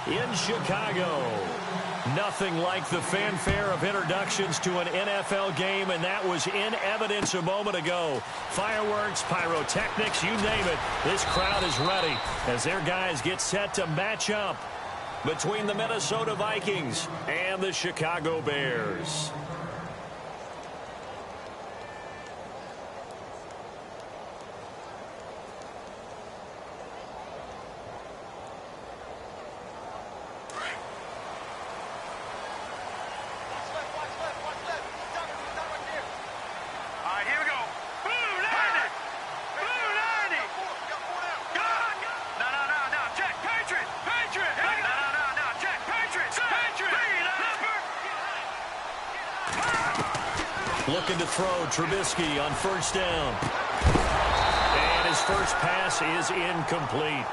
in Chicago. Nothing like the fanfare of introductions to an NFL game, and that was in evidence a moment ago. Fireworks, pyrotechnics, you name it. This crowd is ready as their guys get set to match up between the Minnesota Vikings and the Chicago Bears. Looking to throw Trubisky on first down. And his first pass is incomplete.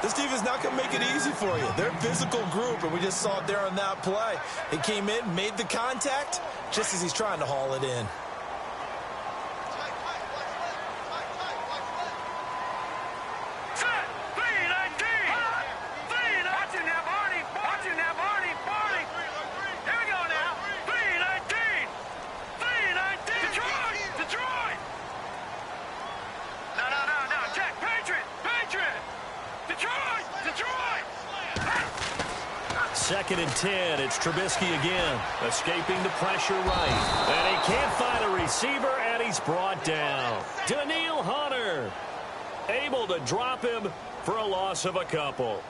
This defense not going to make it easy for you. They're a physical group, and we just saw it there on that play. He came in, made the contact, just as he's trying to haul it in. Second and 10. It's Trubisky again, escaping the pressure right. And he can't find a receiver, and he's brought down. Daniil Hunter able to drop him for a loss of a couple.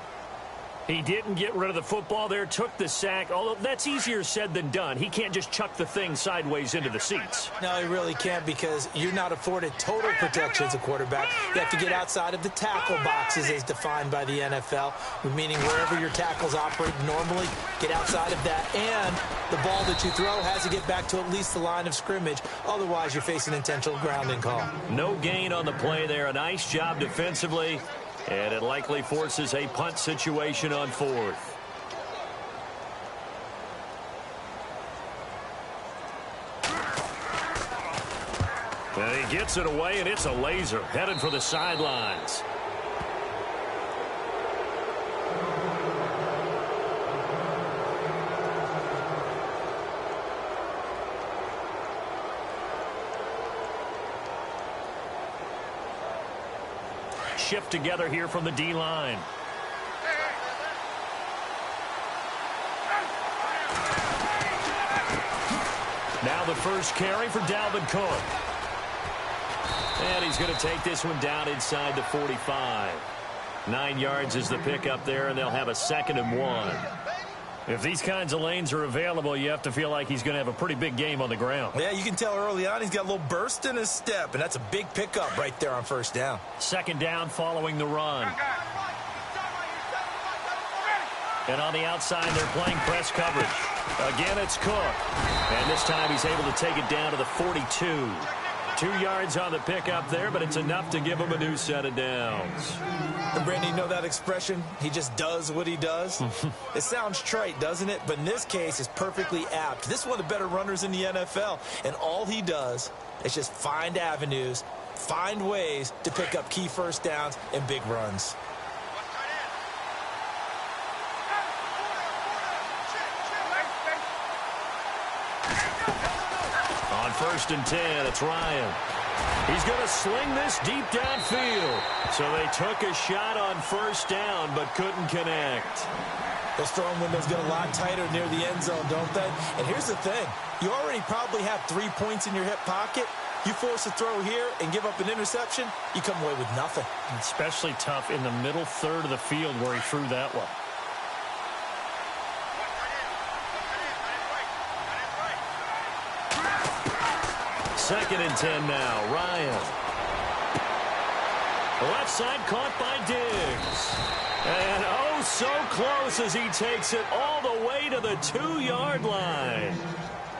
He didn't get rid of the football there, took the sack, although that's easier said than done. He can't just chuck the thing sideways into the seats. No, he really can't, because you're not afforded total protection as a quarterback. You have to get outside of the tackle boxes as defined by the NFL, meaning wherever your tackles operate normally, get outside of that, and the ball that you throw has to get back to at least the line of scrimmage. Otherwise, you're facing intentional grounding call. No gain on the play there. A nice job defensively. And it likely forces a punt situation on fourth. And he gets it away, and it's a laser headed for the sidelines. Shift together here from the D-line. Now the first carry for Dalvin Cook. And he's going to take this one down inside the 45. 9 yards is the pickup there, and they'll have a 2nd and 1. If these kinds of lanes are available, you have to feel like he's going to have a pretty big game on the ground. Yeah, you can tell early on he's got a little burst in his step, and that's a big pickup right there on first down. 2nd down following the run. And on the outside, they're playing press coverage. Again, it's Cook. And this time he's able to take it down to the 42. 2 yards on the pickup there, but it's enough to give him a new set of downs. And Brandon, you know that expression? He just does what he does? It sounds trite, doesn't it? But in this case, it's perfectly apt. This is one of the better runners in the NFL, and all he does is just find avenues, find ways to pick up key first downs and big runs. On 1st and 10, it's Ryan. He's going to sling this deep downfield. So they took a shot on first down, but couldn't connect. Those throwing windows get a lot tighter near the end zone, don't they? And here's the thing. You already probably have 3 points in your hip pocket. You force a throw here and give up an interception, you come away with nothing. Especially tough in the middle third of the field where he threw that one. Second and 10 now. Ryan. The left side caught by Diggs. And oh, so close as he takes it all the way to the 2-yard line.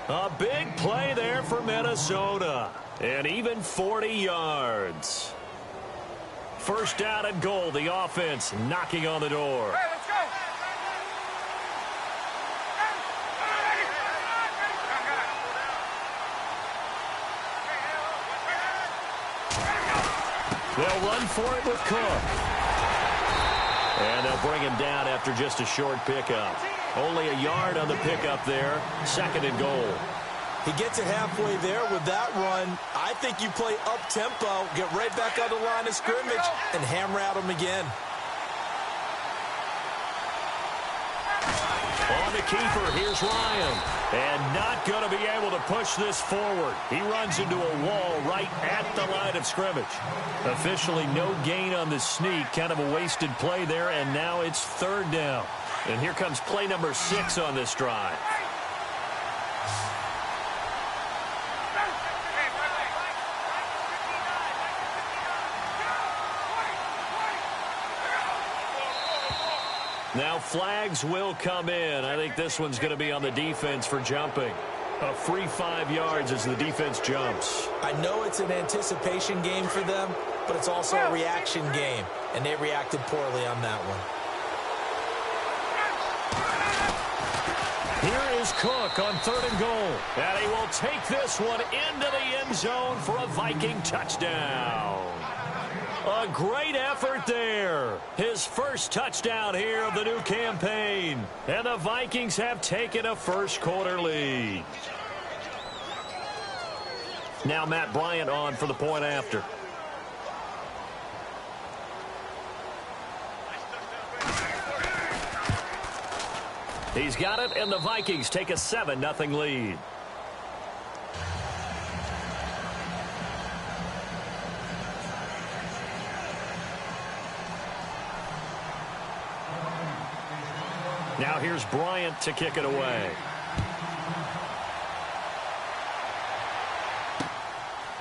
A big play there for Minnesota. And even 40 yards. First down and goal. The offense knocking on the door. Hey, let's go. They'll run for it with Cook. And they'll bring him down after just a short pickup. Only a yard on the pickup there. 2nd and goal. He gets it halfway there with that run. I think you play up-tempo, get right back on the line of scrimmage, and hammer at him again. On the keeper, here's Ryan. And not going to be able to push this forward. He runs into a wall right at the line of scrimmage. Officially no gain on the sneak. Kind of a wasted play there, and now it's 3rd down. And here comes play number 6 on this drive. Now flags will come in. I think this one's going to be on the defense for jumping. A free 5 yards as the defense jumps. I know it's an anticipation game for them, but it's also a reaction game, and they reacted poorly on that one. Here is Cook on 3rd and goal. And he will take this one into the end zone for a Viking touchdown. A great effort there. His first touchdown here of the new campaign. And the Vikings have taken a first-quarter lead. Now Matt Bryant on for the point after. He's got it, and the Vikings take a 7-0 lead. Now here's Bryant to kick it away.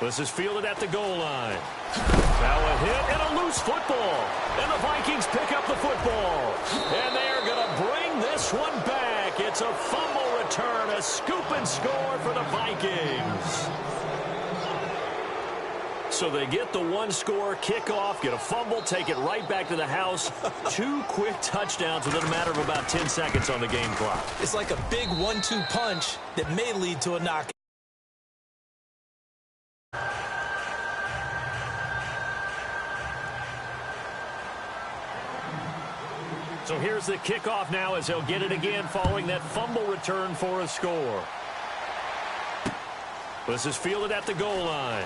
This is fielded at the goal line. Now a hit and a loose football. And the Vikings pick up the football. And they're going to bring this one back. It's a fumble return, a scoop and score for the Vikings. So they get the 1-score kickoff, get a fumble, take it right back to the house. 2 quick touchdowns within a matter of about 10 seconds on the game clock. It's like a big 1-2 punch that may lead to a knockout. So here's the kickoff now as they'll get it again following that fumble return for a score. This is fielded at the goal line.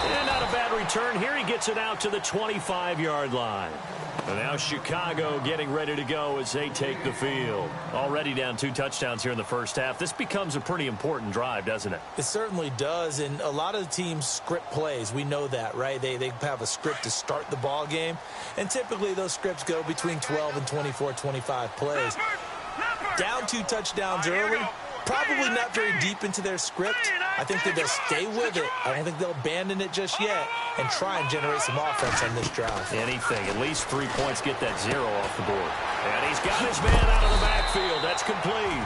And not a bad return here. He gets it out to the 25-yard line. And now Chicago getting ready to go as they take the field. Already down 2 touchdowns here in the first half. This becomes a pretty important drive, doesn't it? It certainly does, and a lot of the teams script plays. We know that, right? They have a script to start the ball game, and typically those scripts go between 12 and 24, 25 plays. Down 2 touchdowns early, probably not very deep into their script. I think that they'll stay with it. I don't think they'll abandon it just yet and try and generate some offense on this drive. Anything. At least 3 points, get that 0 off the board. And he's got his man out of the backfield. That's complete.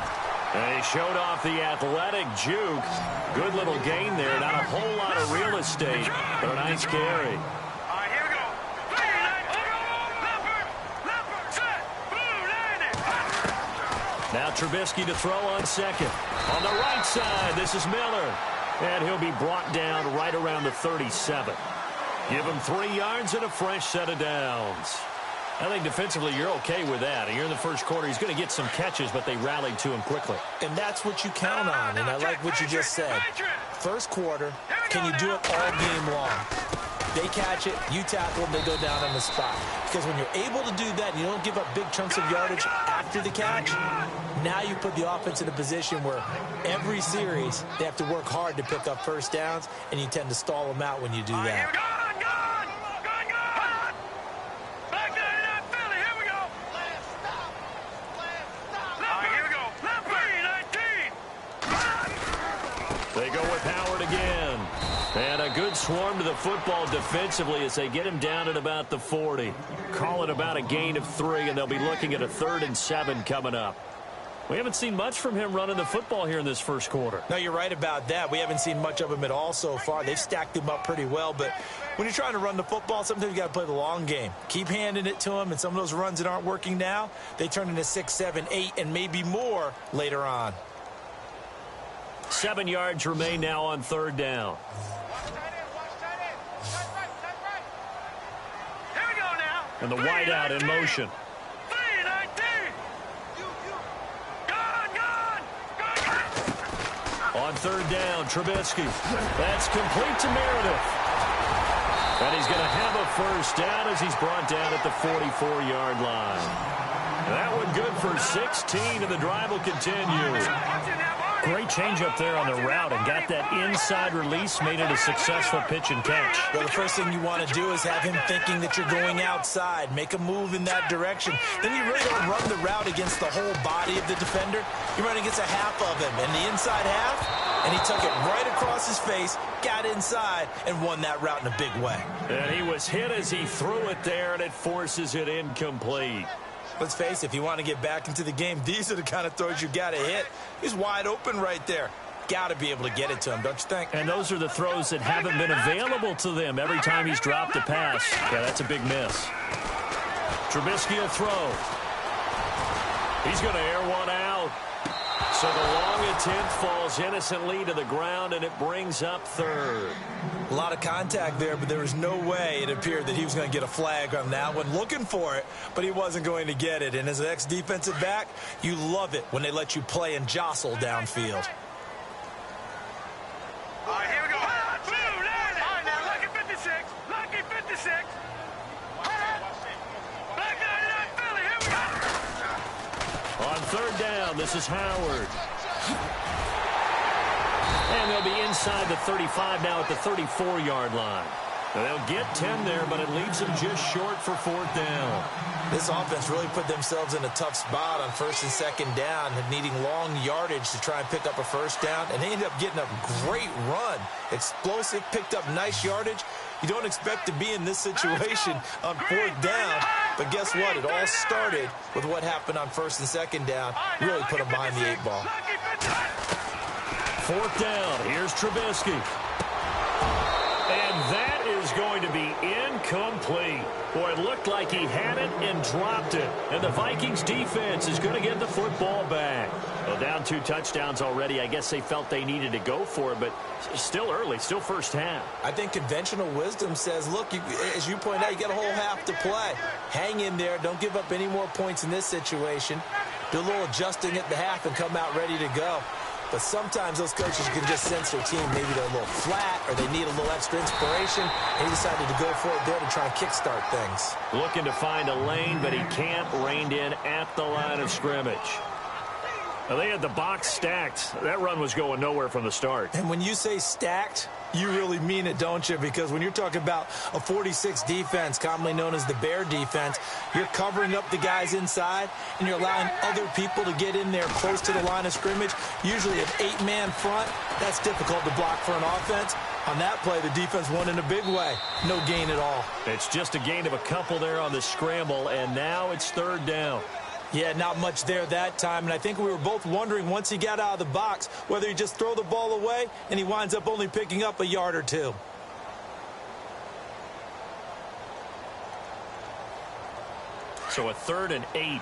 And he showed off the athletic juke. Good little gain there. Not a whole lot of real estate, but a nice carry. Now Trubisky to throw on second. On the right side, this is Miller. And he'll be brought down right around the 37. Give him 3 yards and a fresh set of downs. I think defensively you're okay with that. You're in the first quarter. He's going to get some catches, but they rallied to him quickly. And that's what you count on, and I like what you just said. First quarter, can you do it all game long? They catch it, you tackle them, they go down on the spot. Because when you're able to do that and you don't give up big chunks of yardage after the catch, now you put the offense in a position where every series they have to work hard to pick up first downs, and you tend to stall them out when you do that. They go with Howard again. And a good swarm to the football defensively as they get him down at about the 40. Call it about a gain of 3, and they'll be looking at a 3rd and 7 coming up. We haven't seen much from him running the football here in this first quarter. No, you're right about that. We haven't seen much of him at all so far. They've stacked him up pretty well, but when you're trying to run the football, sometimes you got to play the long game. Keep handing it to him, and some of those runs that aren't working now, they turn into 6, 7, 8, and maybe more later on. 7 yards remain now on 3rd down. Here we go now. And the wideout in motion. On third down, Trubisky. That's complete to Meredith. And he's going to have a first down as he's brought down at the 44-yard line. That one good for 16, and the drive will continue. Great change up there on the route and got that inside release, made it a successful pitch and catch. Well, the first thing you want to do is have him thinking that you're going outside, make a move in that direction. Then you really don't run the route against the whole body of the defender. You run against a half of him, and the inside half, and he took it right across his face, got inside, and won that route in a big way. And he was hit as he threw it there, and it forces it incomplete. Let's face it, if you want to get back into the game, these are the kind of throws you got to hit. He's wide open right there. Got to be able to get it to him, don't you think? And those are the throws that haven't been available to them every time he's dropped a pass. Yeah, that's a big miss. Trubisky will throw. He's going to air one out. So the long attempt falls innocently to the ground, and it brings up third. A lot of contact there, but there was no way it appeared that he was going to get a flag on that one. Looking for it, but he wasn't going to get it. And as an ex-defensive back, you love it when they let you play and jostle downfield. All right, here we go. All right, now, lucky 56. Lucky 56. Black 99 Philly, here we go. On third down, this is Howard. And they'll be inside the 35 now at the 34-yard line. They'll get 10 there, but it leaves them just short for fourth down. This offense really put themselves in a tough spot on first and second down, needing long yardage to try and pick up a first down, and they ended up getting a great run. Explosive, picked up nice yardage. You don't expect to be in this situation on fourth down, but guess what? It all started with what happened on first and second down. Really put them behind the 8 ball. Fourth down, here's Trubisky. And that is going to be incomplete. Boy, it looked like he had it and dropped it. And the Vikings defense is going to get the football back. Well, down 2 touchdowns already. I guess they felt they needed to go for it, but still early, still first half. I think conventional wisdom says, look, as you point out, you got a whole half to play. Hang in there. Don't give up any more points in this situation. Do a little adjusting at the half and come out ready to go. But sometimes those coaches can just sense their team. Maybe they're a little flat or they need a little extra inspiration. And he decided to go for it there to try and kickstart things. Looking to find a lane, but he can't. Reined in at the line of scrimmage. Now, they had the box stacked. That run was going nowhere from the start. And when you say stacked, you really mean it, don't you? Because when you're talking about a 46 defense, commonly known as the Bear defense, you're covering up the guys inside, and you're allowing other people to get in there close to the line of scrimmage. Usually an 8-man front, that's difficult to block for an offense. On that play, the defense won in a big way. No gain at all. It's just a gain of a couple there on the scramble, and now it's third down. Yeah, not much there that time, and I think we were both wondering once he got out of the box whether he just throw the ball away and he winds up only picking up a yard or 2. So a 3rd and 8.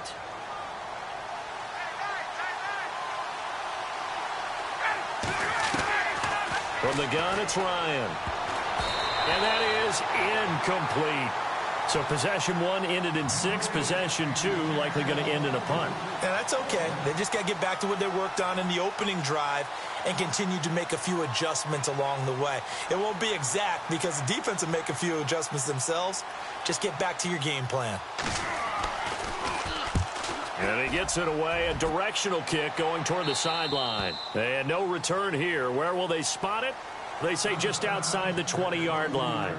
From the gun, it's Ryan. And that is incomplete. So possession 1 ended in 6. Possession 2 likely going to end in a punt. Yeah, that's okay. They just got to get back to what they worked on in the opening drive and continue to make a few adjustments along the way. It won't be exact because the defense will make a few adjustments themselves. Just get back to your game plan. And he gets it away. A directional kick going toward the sideline. And no return here. Where will they spot it? They say just outside the 20-yard line.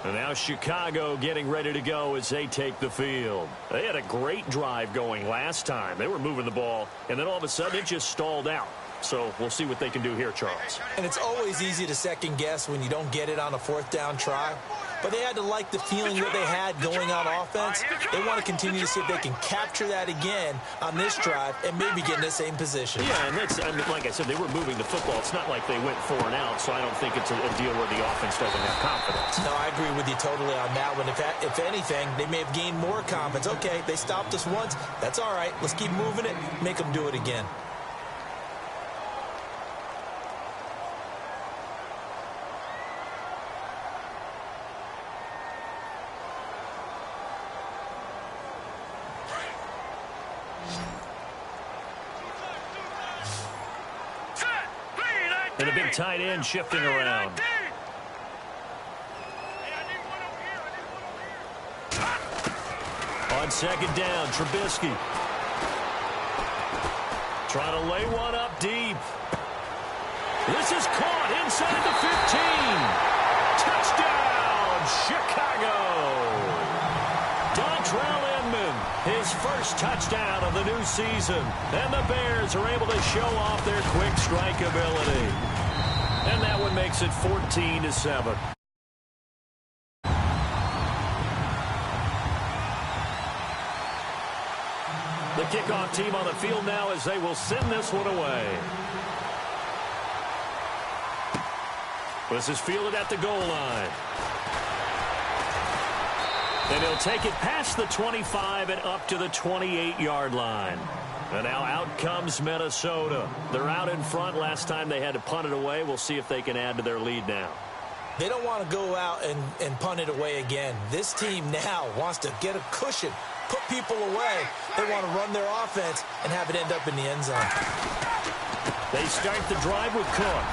And now Chicago getting ready to go as they take the field. They had a great drive going last time. They were moving the ball, and then all of a sudden it just stalled out. So we'll see what they can do here, Charles. And it's always easy to second guess when you don't get it on a 4th down try. But they had to like the feeling that they had going on offense. They want to continue to see if they can capture that again on this drive and maybe get in the same position. Yeah, and that's, I mean, like I said, they were moving the football. It's not like they went 4 and out, so I don't think it's a deal where the offense doesn't have confidence. No, I agree with you totally on that one. If anything, they may have gained more confidence. Okay, they stopped us once. That's all right. Let's keep moving it. Make them do it again. And the big tight end shifting around. On second down, Trubisky. Trying to lay one up deep. This is caught inside the 15. Touchdown, Chicago. Dontrell Inman, his first touchdown of the new season. And the Bears are able to show off their quick strike ability. And that one makes it 14-7. The kickoff team on the field now as they will send this one away. This is fielded at the goal line. And he'll take it past the 25 and up to the 28-yard line. And now out comes Minnesota. They're out in front. Last time they had to punt it away. We'll see if they can add to their lead now. They don't want to go out and punt it away again. This team now wants to get a cushion, put people away. They want to run their offense and have it end up in the end zone. They start the drive with Cook.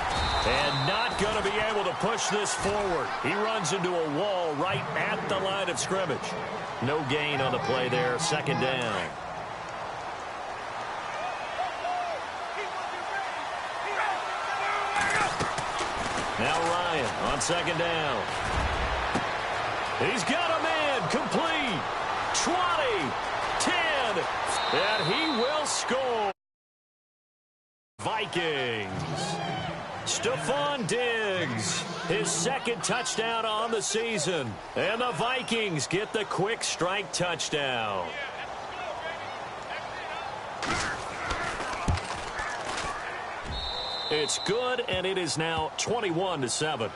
And not going to be able to push this forward. He runs into a wall right at the line of scrimmage. No gain on the play there. Second down. Now Ryan on second down. He's got a man complete. 20, 10, and he will score. Vikings. Stephon Diggs, his second touchdown on the season. And the Vikings get the quick strike touchdown. It's good, and it is now 21-7.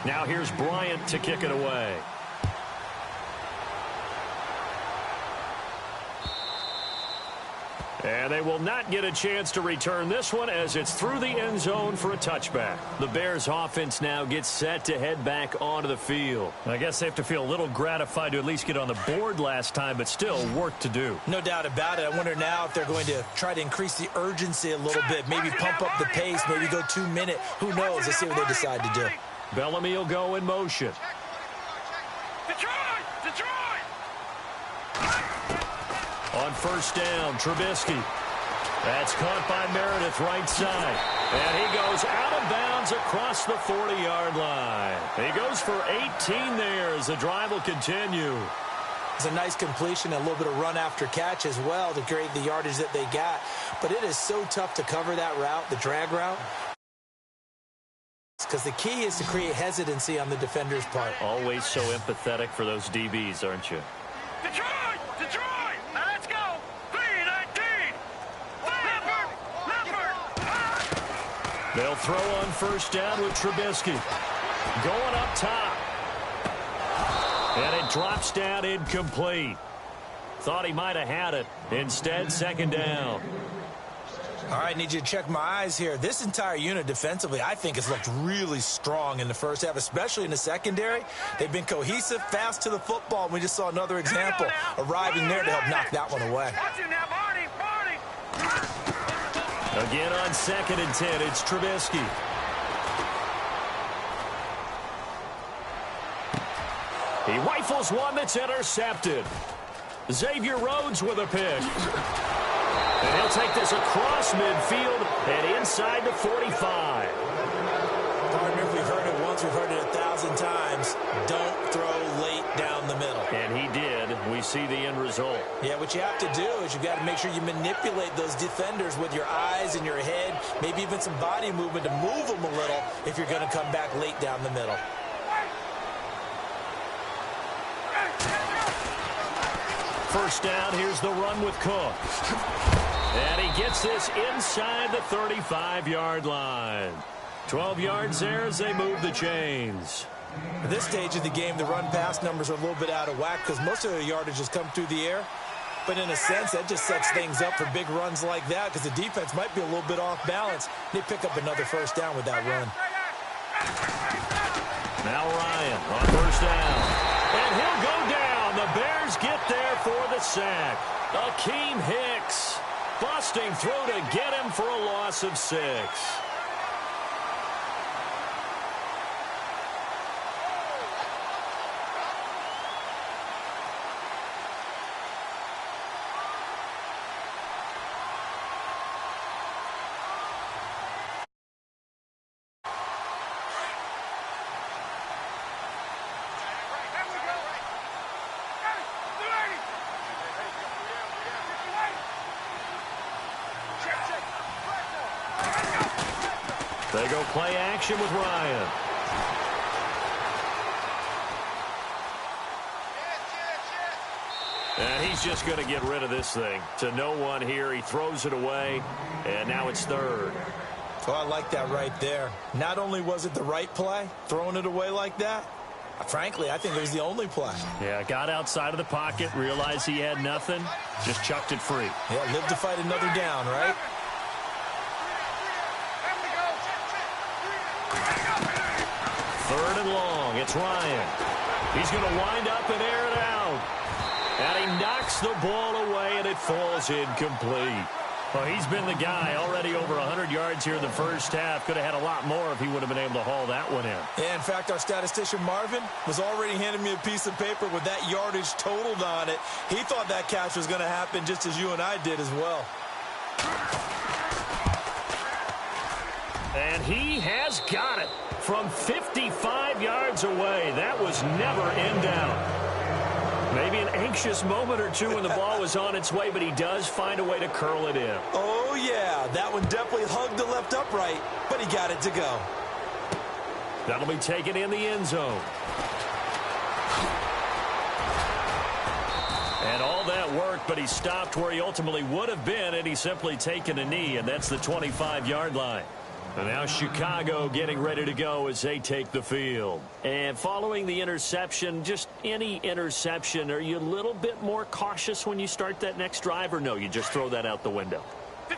Now here's Bryant to kick it away. And they will not get a chance to return this one as it's through the end zone for a touchback. The Bears offense now gets set to head back onto the field. I guess they have to feel a little gratified to at least get on the board last time, but still work to do. No doubt about it. I wonder now if they're going to try to increase the urgency a little bit, maybe pump up the pace, maybe go 2 minute. Who knows? Let's see what they decide to do. Bellamy will go in motion. On first down, Trubisky. That's caught by Meredith right side. And he goes out of bounds across the 40-yard line. He goes for 18 there as the drive will continue. It's a nice completion, a little bit of run after catch as well to create the yardage that they got. But it is so tough to cover that route, the drag route. Because the key is to create hesitancy on the defender's part. Always so empathetic for those DBs, aren't you? Detroit! Now let's go! 3-19! Leopard! They'll throw on first down with Trubisky. Going up top. And it drops down incomplete. Thought he might have had it. Instead, second down. All right, need you to check my eyes here. This entire unit defensively, I think, has looked really strong in the first half, especially in the secondary. They've been cohesive, fast to the football, and we just saw another example arriving there to help knock that one away. Again on second and 10, it's Trubisky. He rifles one that's intercepted. Xavier Rhodes with a pick. And he'll take this across midfield and inside the 45. Partner, we've heard it once, we've heard it 1,000 times. Don't throw late down the middle. And he did. We see the end result. Yeah, what you have to do is you've got to make sure you manipulate those defenders with your eyes and your head, maybe even some body movement to move them a little if you're going to come back late down the middle. First down, here's the run with Cook. And he gets this inside the 35-yard line. 12 yards there as they move the chains. At this stage of the game, the run-pass numbers are a little bit out of whack because most of the yardage has come through the air. But in a sense, that just sets things up for big runs like that because the defense might be a little bit off balance. They pick up another first down with that run. Now Ryan on first down. And he'll go down. The Bears get there for the sack. Akeem Hicks busting through to get him for a loss of 6. They go play action with Ryan. And he's just going to get rid of this thing. To no one here. He throws it away, and now it's third. Oh, I like that right there. Not only was it the right play, throwing it away like that, frankly, I think it was the only play. Yeah, got outside of the pocket, realized he had nothing, just chucked it free. Yeah, live to fight another down, right? Third and long. It's Ryan. He's going to wind up and air it out. And he knocks the ball away, and it falls incomplete. Well, he's been the guy already over 100 yards here in the first half. Could have had a lot more if he would have been able to haul that one in. Yeah, in fact, our statistician Marvin was already handing me a piece of paper with that yardage totaled on it. He thought that catch was going to happen just as you and I did as well. And he has got it from 55 yards away. That was never in doubt. Maybe an anxious moment or two when the ball was on its way, but he does find a way to curl it in. Oh, yeah. That one definitely hugged the left upright, but he got it to go. That'll be taken in the end zone. And all that worked, but he stopped where he ultimately would have been had he simply taken a knee, and that's the 25-yard line. And now Chicago getting ready to go as they take the field. And following the interception, just any interception, are you a little bit more cautious when you start that next drive, or no, you just throw that out the window?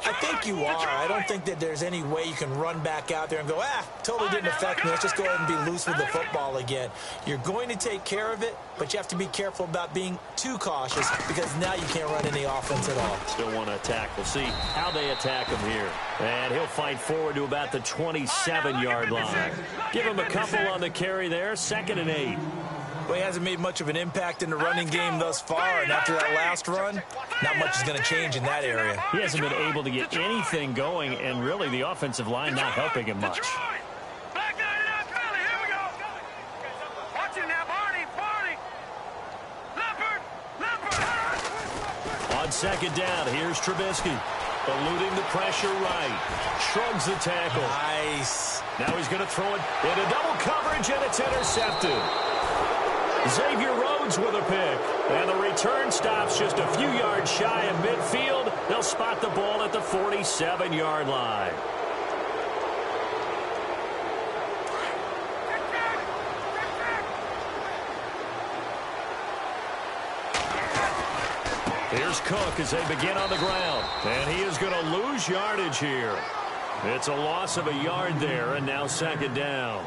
I think you are. I don't think that there's any way you can run back out there and go, totally didn't affect me. Let's just go ahead and be loose with the football again. You're going to take care of it, but you have to be careful about being too cautious because now you can't run any offense at all. Still want to attack. We'll see how they attack him here. And he'll fight forward to about the 27-yard line. Give him a couple on the carry there. 2nd and 8. Well, he hasn't made much of an impact in the running game thus far, and after that last run, not much is going to change in that area. He hasn't been able to get anything going, and really the offensive line not helping him much. On 2nd down, here's Trubisky. Eluding the pressure right. Shrugs the tackle. Nice. Now he's going to throw it into double coverage, and it's intercepted. Xavier Rhodes with a pick. And the return stops just a few yards shy of midfield. They'll spot the ball at the 47-yard line. Here's Cook as they begin on the ground. And he is going to lose yardage here. It's a loss of a yard there, and now 2nd down.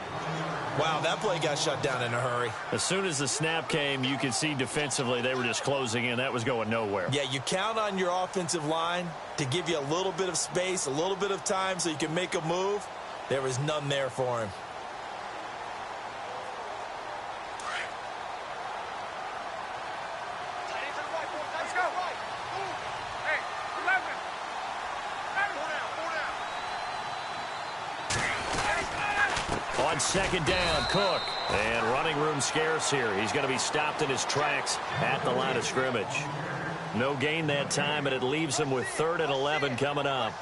Wow, that play got shut down in a hurry. As soon as the snap came, you could see defensively they were just closing in. That was going nowhere. Yeah, you count on your offensive line to give you a little bit of space, a little bit of time so you can make a move. There was none there for him. On 2nd down, Cook. And running room scarce here. He's going to be stopped in his tracks at the line of scrimmage. No gain that time, and it leaves him with 3rd and 11 coming up.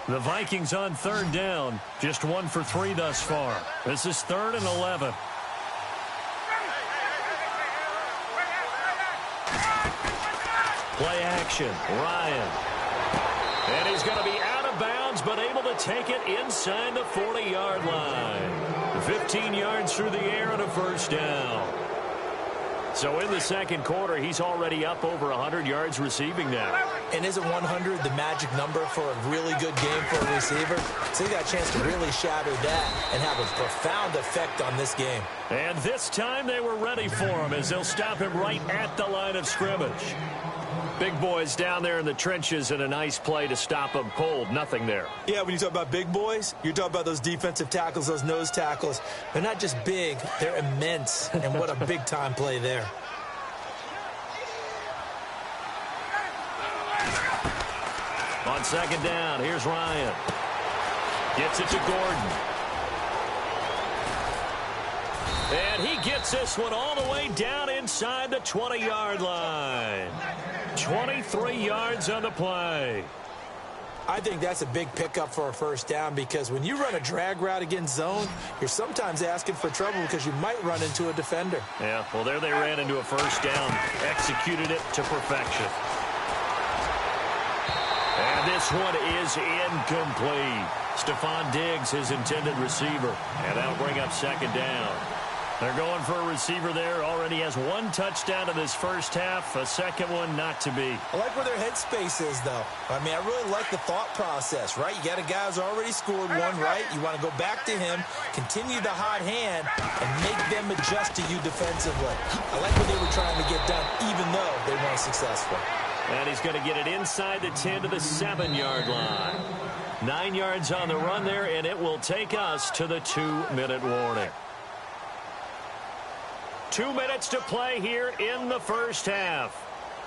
The Vikings on 3rd down. Just 1 for 3 thus far. This is 3rd and 11. Play action. Ryan. And he's going to be out of bounds, but to take it inside the 40-yard line. 15 yards through the air and a first down. So in the second quarter, he's already up over 100 yards receiving now. And isn't 100 the magic number for a really good game for a receiver? So he got a chance to really shatter that and have a profound effect on this game. And this time they were ready for him as they'll stop him right at the line of scrimmage. Big boys down there in the trenches, and a nice play to stop them cold. Nothing there. Yeah, when you talk about big boys, you're talking about those defensive tackles, those nose tackles. They're not just big, they're immense. And what a big-time play there. On second down, here's Ryan. Gets it to Gordon. And he gets this one all the way down inside the 20-yard line. 23 yards on the play. I think that's a big pickup for a first down because when you run a drag route against zone, you're sometimes asking for trouble because you might run into a defender. Yeah, well, there they ran into a first down. Executed it to perfection. And this one is incomplete. Stephon Diggs, his intended receiver. And that'll bring up second down. They're going for a receiver there. Already has one touchdown in this first half. A second one not to be. I like where their headspace is, though. I mean, I really like the thought process, right? You got a guy who's already scored one, right? You want to go back to him, continue the hot hand, and make them adjust to you defensively. I like what they were trying to get done, even though they weren't successful. And he's going to get it inside the 10 to the 7-yard line. 9 yards on the run there, and it will take us to the 2-minute warning. 2 minutes to play here in the first half.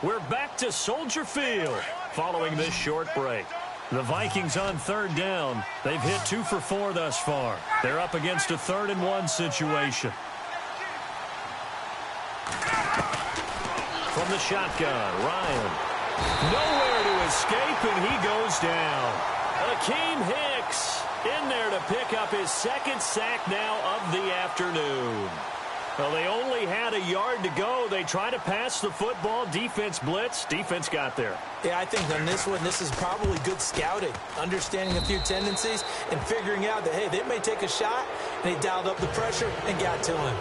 We're back to Soldier Field following this short break. The Vikings on third down. They've hit 2 for 4 thus far. They're up against a 3rd and 1 situation. From the shotgun, Ryan. Nowhere to escape, and he goes down. Akeem Hicks in there to pick up his second sack now of the afternoon. Well, they only had a yard to go. They try to pass the football. Defense blitz. Defense got there. Yeah, I think on this one, this is probably good scouting, understanding a few tendencies and figuring out that, hey, they may take a shot, and they dialed up the pressure and got to him.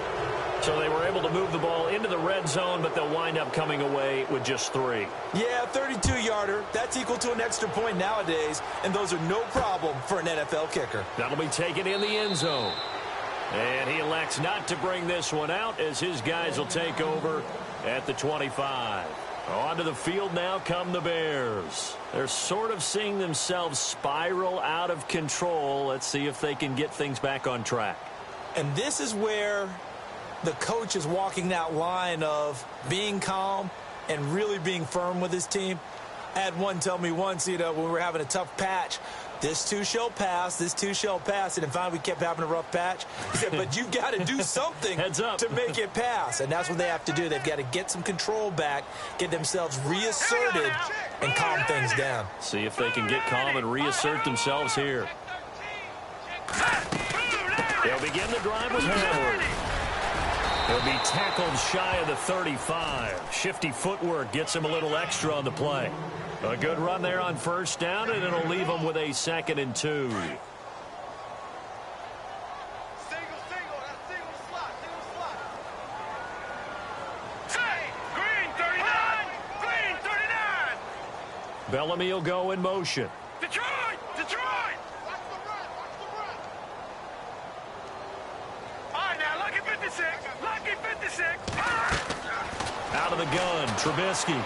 So they were able to move the ball into the red zone, but they'll wind up coming away with just 3. Yeah, 32-yarder. That's equal to an extra point nowadays, and those are no problem for an NFL kicker. That'll be taken in the end zone. And he elects not to bring this one out as his guys will take over at the 25. Onto the field now come the Bears. They're sort of seeing themselves spiral out of control. Let's see if they can get things back on track. And this is where the coach is walking that line of being calm and really being firm with his team. I had one tell me once, when we were having a tough patch, this too shall pass, this too shall pass. And finally we kept having a rough patch. He said, but you've got to do something Heads up. to make it pass. And that's what they have to do. They've got to get some control back, get themselves reasserted, and calm things down. See if they can get calm and reassert themselves here. They'll begin the drive with Howard. He'll be tackled shy of the 35. Shifty footwork gets him a little extra on the play. A good run there on first down, and it'll leave him with a 2nd and 2. Green 39! Green 39! Bellamy will go in motion. Detroit! Detroit! Watch the run! Watch the run! All right, now, lucky 56. Lucky 56. Out of the gun, Trubisky.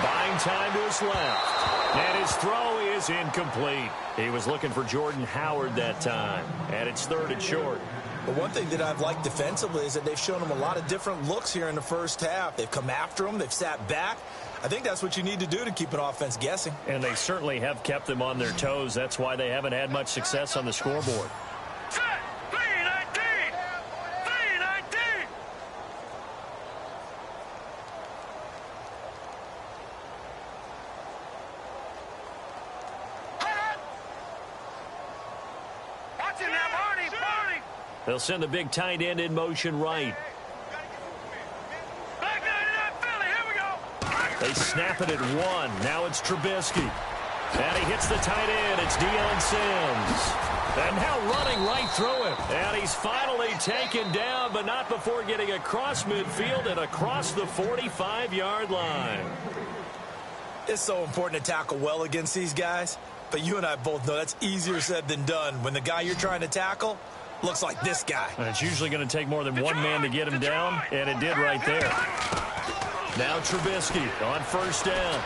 Buying time to his left. And his throw is incomplete. He was looking for Jordan Howard that time. And it's 3rd and short. But one thing that I've liked defensively is that they've shown him a lot of different looks here in the first half. They've come after him. They've sat back. I think that's what you need to do to keep an offense guessing. And they certainly have kept them on their toes. That's why they haven't had much success on the scoreboard. Set! 319! 319! Watch it now, Barney! Barney! They'll send the big tight end in motion right. Back 99 Philly, here we go! They snap it at 1. Now it's Trubisky. And he hits the tight end. It's Deion Sims. And now running right through him. And he's finally taken down, but not before getting across midfield and across the 45-yard line. It's so important to tackle well against these guys, but you and I both know that's easier said than done when the guy you're trying to tackle looks like this guy. And it's usually going to take more than one man to get him down, and it did right there. Now Trubisky on first down.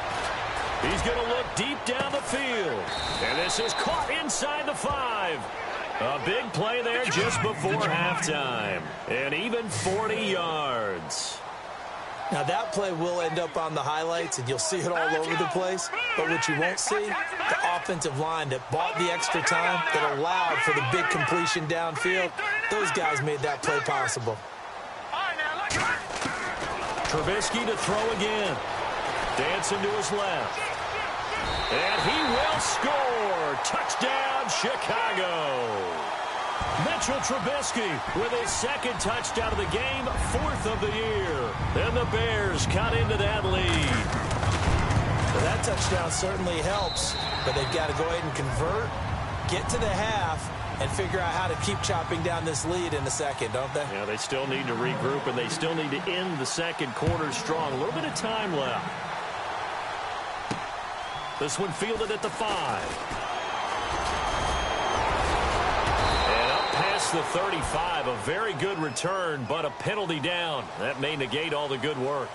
He's going to look deep down the field. And this is caught inside the 5. A big play there just before halftime. And even 40 yards. Now, that play will end up on the highlights, and you'll see it all over the place. But what you won't see, the offensive line that bought the extra time, that allowed for the big completion downfield, those guys made that play possible. Trubisky to throw again. Dancing to his left. And he will score. Touchdown, Chicago. Mitchell Trubisky with his second touchdown of the game, 4th of the year. And the Bears cut into that lead. Well, that touchdown certainly helps, but they've got to go ahead and convert, get to the half, and figure out how to keep chopping down this lead in the second, don't they? Yeah, they still need to regroup, and they still need to end the second quarter strong. A little bit of time left. This one fielded at the 5. Past the 35, a very good return, but a penalty down. That may negate all the good work.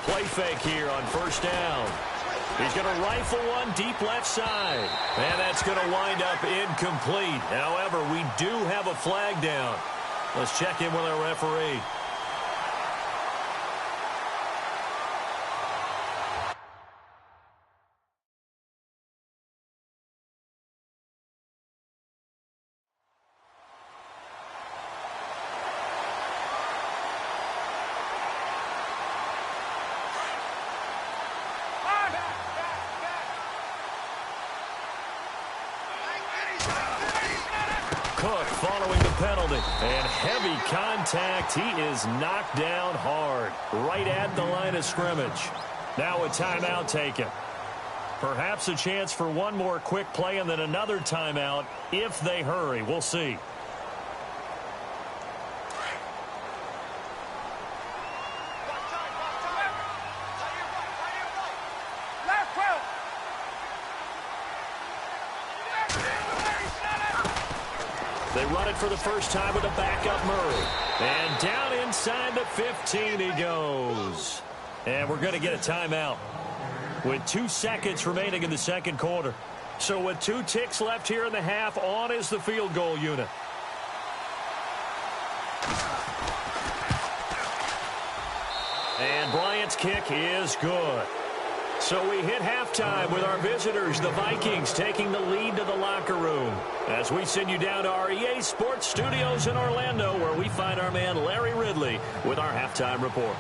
Play fake here on first down. He's going to rifle one deep left side. And that's going to wind up incomplete. However, we do have a flag down. Let's check in with our referee. Cook following the penalty. And heavy contact. He is knocked down hard. Right at the line of scrimmage. Now a timeout taken. Perhaps a chance for one more quick play and then another timeout if they hurry. We'll see. They run it for the first time with a backup Murray. And down inside the 15 he goes. And we're going to get a timeout with 2 seconds remaining in the second quarter. So with 2 ticks left here in the half, on is the field goal unit. And Bryant's kick is good. So we hit halftime with our visitors, the Vikings, taking the lead to the locker room. As we send you down to our EA Sports Studios in Orlando, where we find our man Larry Ridley with our halftime report.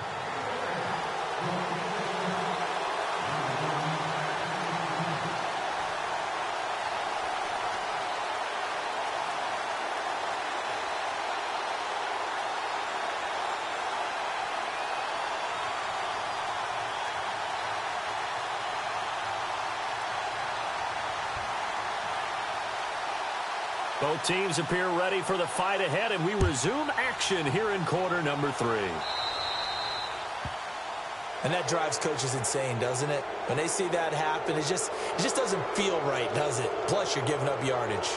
Both teams appear ready for the fight ahead, and we resume action here in quarter number 3. And that drives coaches insane, doesn't it? When they see that happen, it just doesn't feel right, does it? Plus, you're giving up yardage.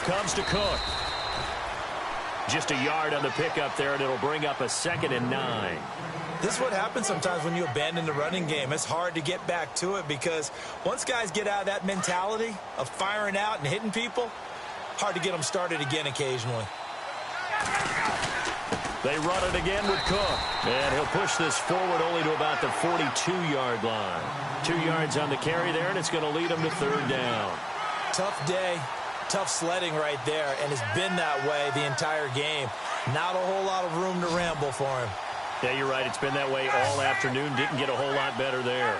Comes to Cook. Just a yard on the pickup there, and it'll bring up a 2nd and 9. This is what happens sometimes when you abandon the running game. It's hard to get back to it because once guys get out of that mentality of firing out and hitting people, hard to get them started again occasionally. They run it again with Cook. And he'll push this forward only to about the 42-yard line. 2 yards on the carry there, and it's going to lead him to third down. Tough day, tough sledding right there, and it's been that way the entire game. Not a whole lot of room to ramble for him. Yeah, you're right. It's been that way all afternoon. Didn't get a whole lot better there.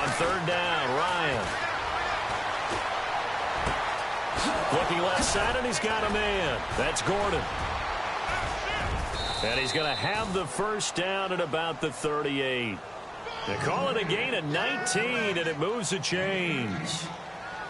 On third down, Ryan. Looking left side, and he's got a man. That's Gordon. And he's going to have the first down at about the 38. They call it a gain of 19, and it moves the chains.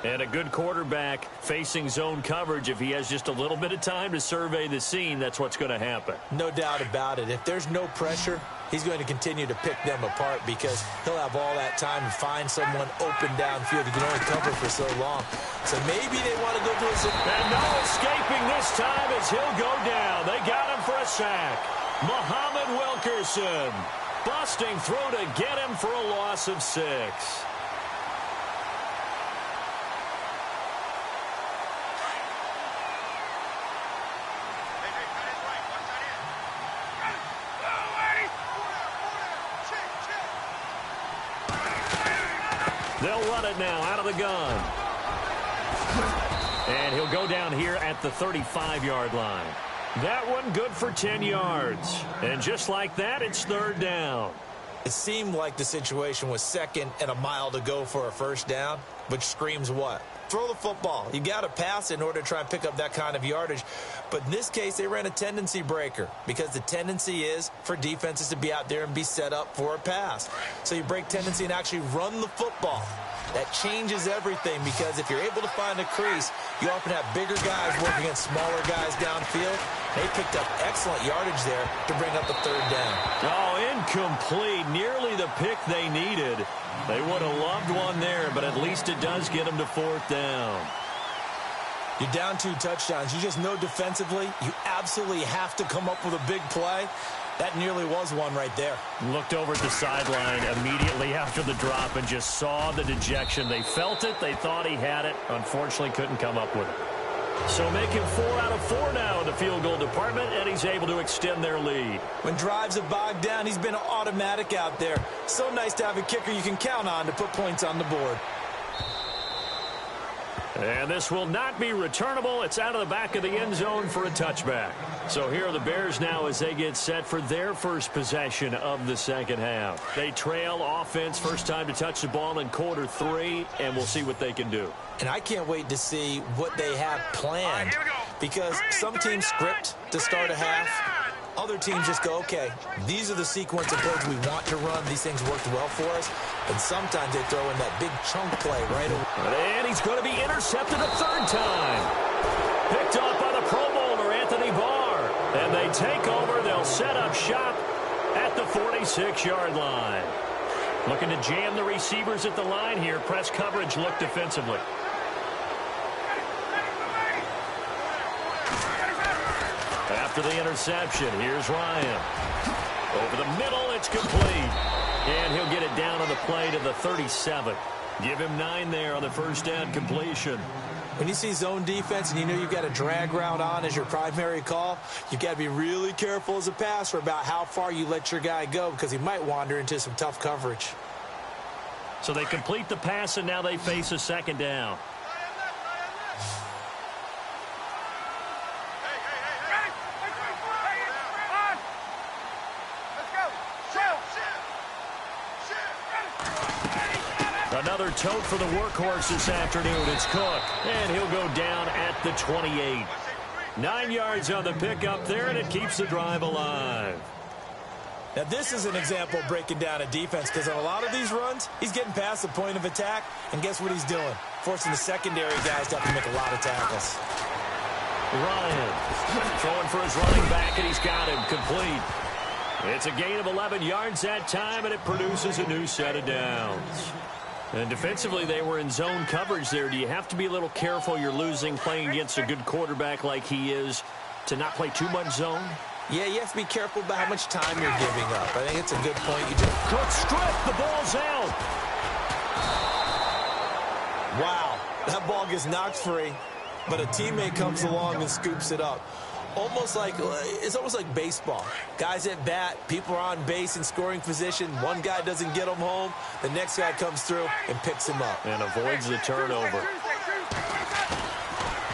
And a good quarterback facing zone coverage, if he has just a little bit of time to survey the scene, that's what's going to happen. No doubt about it. If there's no pressure, he's going to continue to pick them apart because he'll have all that time to find someone open downfield. He can only cover for so long. So maybe they want to go to a... And no escaping this time as he'll go down. They got him for a sack. Muhammad Wilkerson busting through to get him for a loss of 6. They'll run it now out of the gun. And he'll go down here at the 35-yard line. That one good for 10 yards. And just like that, it's third down. It seemed like the situation was second and a mile to go for a first down, which screams what? Throw the football. You got to pass in order to try and pick up that kind of yardage. But in this case, they ran a tendency breaker because the tendency is for defenses to be out there and be set up for a pass. So you break tendency and actually run the football. That changes everything because if you're able to find a crease, you often have bigger guys working against smaller guys downfield. They picked up excellent yardage there to bring up a third down. Oh, incomplete. Nearly the pick they needed. They would have loved one there, but at least it does get them to fourth down. You're down 2 touchdowns. You just know defensively you absolutely have to come up with a big play. That nearly was one right there. Looked over at the sideline immediately after the drop and just saw the dejection. They felt it. They thought he had it. Unfortunately, couldn't come up with it. So making 4 out of 4 now in the field goal department, and he's able to extend their lead. When drives have bogged down, he's been automatic out there. So nice to have a kicker you can count on to put points on the board. And this will not be returnable. It's out of the back of the end zone for a touchback. So here are the Bears now as they get set for their first possession of the second half. They trail offense, first time to touch the ball in quarter 3, and we'll see what they can do. And I can't wait to see what they have planned because some teams script to start a half. Other teams just go, okay, these are the sequence of plays we want to run. These things worked well for us. And sometimes they throw in that big chunk play right away. And he's going to be intercepted a third time. Picked up by the Pro Bowler, Anthony Barr. And they take over. They'll set up shop at the 46-yard line. Looking to jam the receivers at the line here. Press coverage look defensively. After the interception, here's Ryan. Over the middle, it's complete. And he'll get it down on the play to the 37. Give him 9 there on the first down completion. When you see zone defense and you know you've got a drag route on as your primary call, you've got to be really careful as a passer about how far you let your guy go because he might wander into some tough coverage. So they complete the pass, and now they face a second down. Another tote for the workhorse this afternoon. It's Cook, and he'll go down at the 28. 9 yards on the pickup there, and it keeps the drive alive. Now, this is an example of breaking down a defense because on a lot of these runs, he's getting past the point of attack, and guess what he's doing? Forcing the secondary guys to have to make a lot of tackles. Ryan throwing for his running back, and he's got him complete. It's a gain of 11 yards that time, and it produces a new set of downs. And defensively, they were in zone coverage there. Do you have to be a little careful? You're losing playing against a good quarterback like he is to not play too much zone? Yeah, you have to be careful about how much time you're giving up. I think it's a good point. You just Cook strip. The ball's out. wow, that ball gets knocked free, but a teammate comes along and scoops it up. It's almost like baseball. Guys at bat, people are on base in scoring position. One guy doesn't get him home. The next guy comes through and picks him up. And avoids the turnover.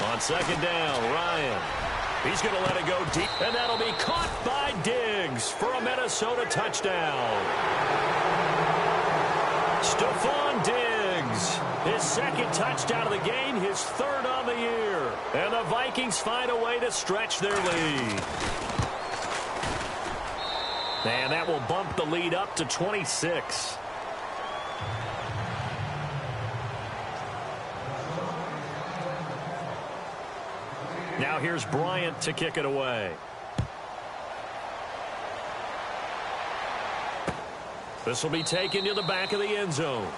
On second down, Ryan. He's going to let it go deep. And that'll be caught by Diggs for a Minnesota touchdown. Stephon Diggs. His second touchdown of the game, his third on the year. And the Vikings find a way to stretch their lead. And that will bump the lead up to 26. Now here's Bryant to kick it away. This will be taken to the back of the end zone.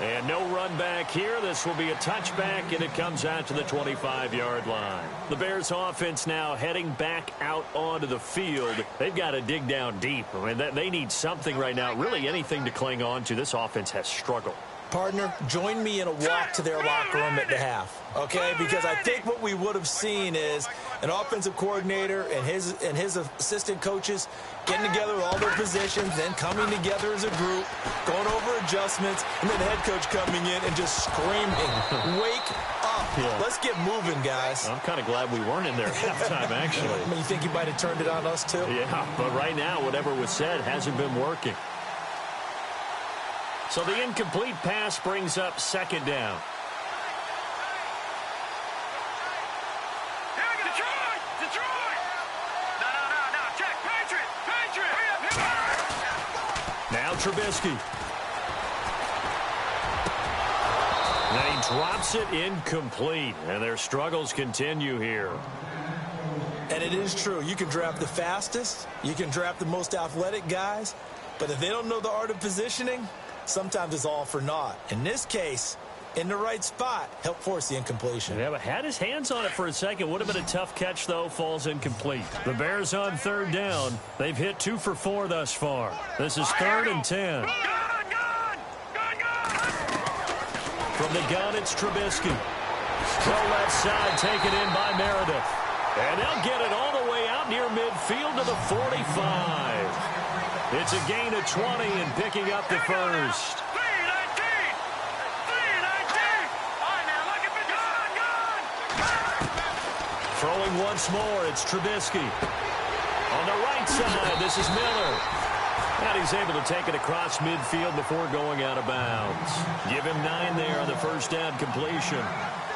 And no run back here. This will be a touchback, and it comes out to the 25-yard line. The Bears offense now heading back out onto the field. They've got to dig down deep. I mean, they need something right now, really anything to cling on to. This offense has struggled. Partner, join me in a walk to their locker room at the half, okay? Because I think what we would have seen is an offensive coordinator and his assistant coaches getting together with all their positions, then coming together as a group, going over adjustments, and then the head coach coming in and just screaming, wake up. Yeah. Let's get moving, guys. I'm kind of glad we weren't in there at halftime, actually. I mean, you think you might have turned it on us, too? Yeah, but right now, whatever was said hasn't been working. So the incomplete pass brings up second down. Detroit! No, check, Patriot! Now Trubisky. Now he drops it incomplete, and their struggles continue here. And it is true. You can draft the fastest, you can draft the most athletic guys, but if they don't know the art of positioning, sometimes it's all for naught. In this case, in the right spot, help force the incompletion. Yeah, but had his hands on it for a second. Would have been a tough catch, though. Falls incomplete. The Bears on third down. They've hit 2 for 4 thus far. This is 3rd and 10. Gun! From the gun, it's Trubisky. Go left side, taken in by Meredith. And they'll get it all the way out near midfield to the 45. It's a gain of 20 and picking up the first. 3-19! All right, now, look at the gun! Throwing once more, it's Trubisky. On the right side, this is Miller. And he's able to take it across midfield before going out of bounds. Give him 9 there on the first down completion.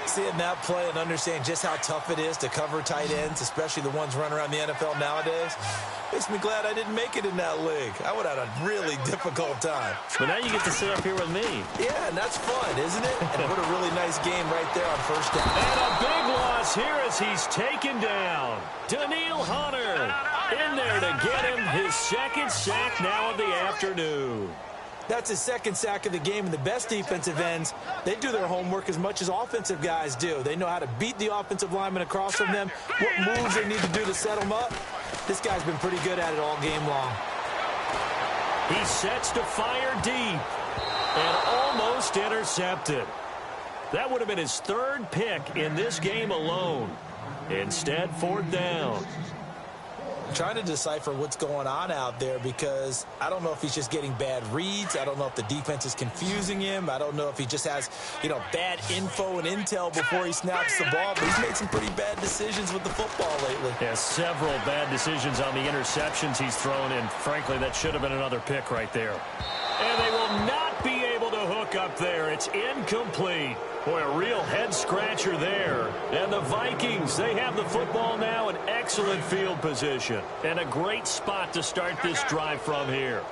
Seeing that play and understanding just how tough it is to cover tight ends, especially the ones running around the NFL nowadays, makes me glad I didn't make it in that league. I would have had a really difficult time. But now you get to sit up here with me. Yeah, and that's fun, isn't it? And what a really nice game right there on first down. And a big loss here as he's taken down. Daniil Hunter in there to get him his second sack now of the afternoon. That's his second sack of the game, and the best defensive ends, they do their homework as much as offensive guys do. They know how to beat the offensive lineman across from them, what moves they need to do to set them up. This guy's been pretty good at it all game long. He sets to fire deep and almost intercepted. That would have been his 3rd pick in this game alone. Instead, 4th down. Trying to decipher what's going on out there because I don't know if he's just getting bad reads. I don't know if the defense is confusing him. I don't know if he just has, bad info and intel before he snaps the ball. But he's made some pretty bad decisions with the football lately. Yeah, several bad decisions on the interceptions he's thrown in. Frankly, that should have been another pick right there. And they will not be able to hook up there. It's incomplete. Boy, a real head-scratcher there. And the Vikings, they have the football now in excellent field position. And a great spot to start this drive from here.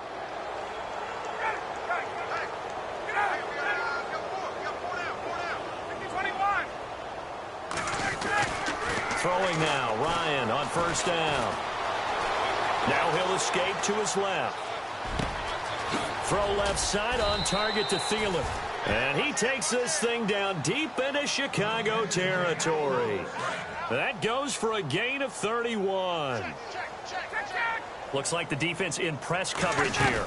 Throwing now, Ryan on first down. Now he'll escape to his left. Throw left side on target to Thielen. And he takes this thing down deep into Chicago territory. That goes for a gain of 31. Looks like the defense in press coverage here.